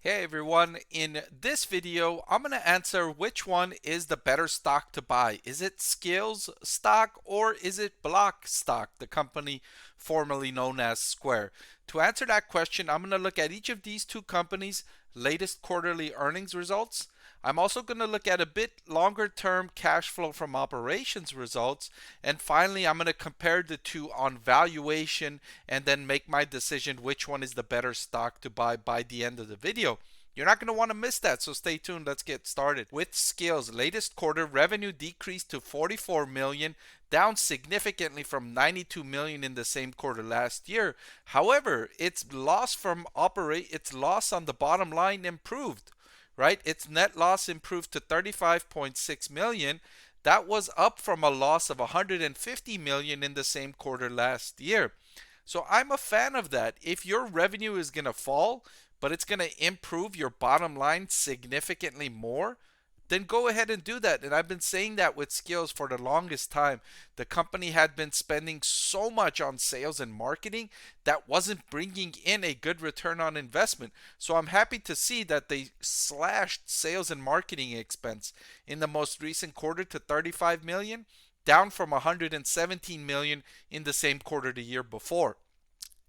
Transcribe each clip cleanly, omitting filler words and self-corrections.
Hey everyone, in this video I'm going to answer which one is the better stock to buy. Is it Skillz stock or is it Block stock, the company formerly known as Square? To answer that question, I'm going to look at each of these two companies' latest quarterly earnings results. I'm also going to look at a bit longer term cash flow from operations results. And finally, I'm going to compare the two on valuation and then make my decision which one is the better stock to buy by the end of the video. You're not going to want to miss that, so stay tuned. Let's get started. With Skillz, latest quarter revenue decreased to 44 million, down significantly from 92 million in the same quarter last year. However, its loss on the bottom line improved, right? Its net loss improved to 35.6 million. That was up from a loss of 150 million in the same quarter last year. So I'm a fan of that. If your revenue is going to fall, but it's going to improve your bottom line significantly more, then go ahead and do that. And I've been saying that with Skillz for the longest time. The company had been spending so much on sales and marketing that wasn't bringing in a good return on investment. So I'm happy to see that they slashed sales and marketing expense in the most recent quarter to 35 million, down from 117 million in the same quarter the year before.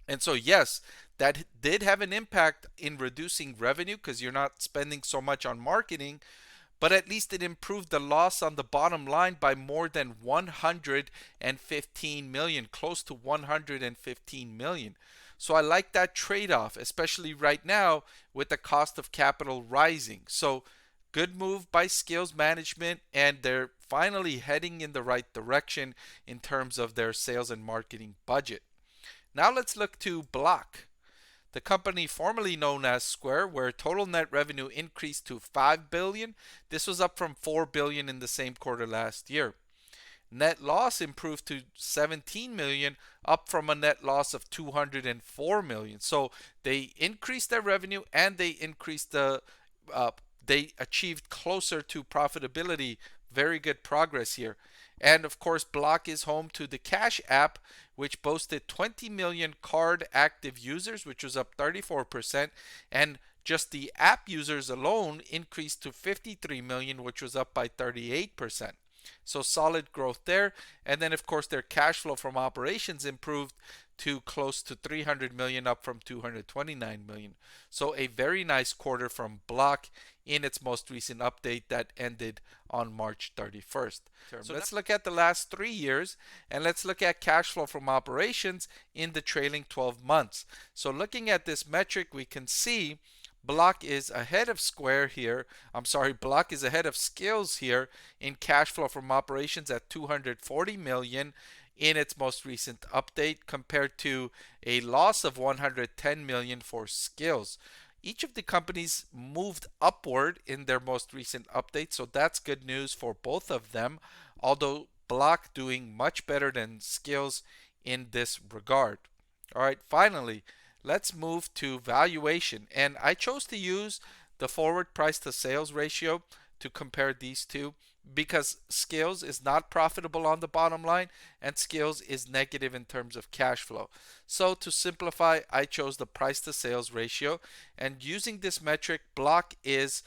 And so, yes, that did have an impact in reducing revenue because you're not spending so much on marketing, but at least it improved the loss on the bottom line by more than 115 million, close to 115 million. So I like that trade-off, especially right now with the cost of capital rising. So good move by Skillz management, and they're finally heading in the right direction in terms of their sales and marketing budget. Now let's look to Block, the company formerly known as Square, where total net revenue increased to 5 billion. This was up from 4 billion in the same quarter last year. Net loss improved to 17 million, up from a net loss of 204 million. So they increased their revenue and they achieved closer to profitability. Very good progress here. And of course, Block is home to the Cash app, which boasted 20 million card active users, which was up 34%. And just the app users alone increased to 53 million, which was up by 38%. So solid growth there. And then, of course, their cash flow from operations improved to close to 300 million, up from 229 million. So a very nice quarter from Block in its most recent update that ended on March 31st. So let's look at the last 3 years, and let's look at cash flow from operations in the trailing 12 months. So looking at this metric, we can see Block is ahead of Square here. Block is ahead of Skillz here in cash flow from operations at 240 million in its most recent update, compared to a loss of 110 million for Skillz. Each of the companies moved upward in their most recent update, so that's good news for both of them, although Block doing much better than Skillz in this regard. All right, finally, let's move to valuation. And I chose to use the forward price to sales ratio to compare these two because Skillz is not profitable on the bottom line and Skillz is negative in terms of cash flow. So to simplify, I chose the price to sales ratio, and using this metric, Block is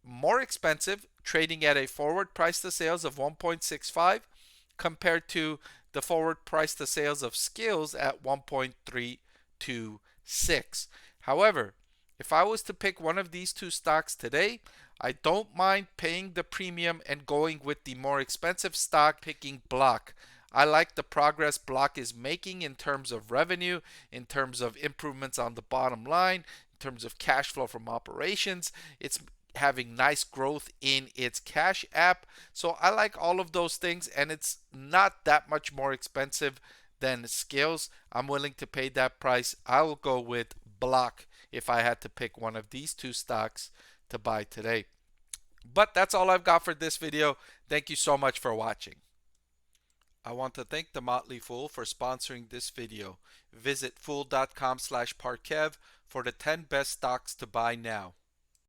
more expensive, trading at a forward price to sales of 1.65 compared to the forward price to sales of Skillz at 1.326. However, if I was to pick one of these two stocks today, I don't mind paying the premium and going with the more expensive stock, picking Block. I like the progress Block is making in terms of revenue, in terms of improvements on the bottom line, in terms of cash flow from operations. It's having nice growth in its Cash app. So I like all of those things, and it's not that much more expensive than Skillz. I'm willing to pay that price. I will go with Block if I had to pick one of these two stocks to buy today. But that's all I've got for this video. Thank you so much for watching. I want to thank the Motley Fool for sponsoring this video. Visit fool.com/Parkev for the 10 best stocks to buy now.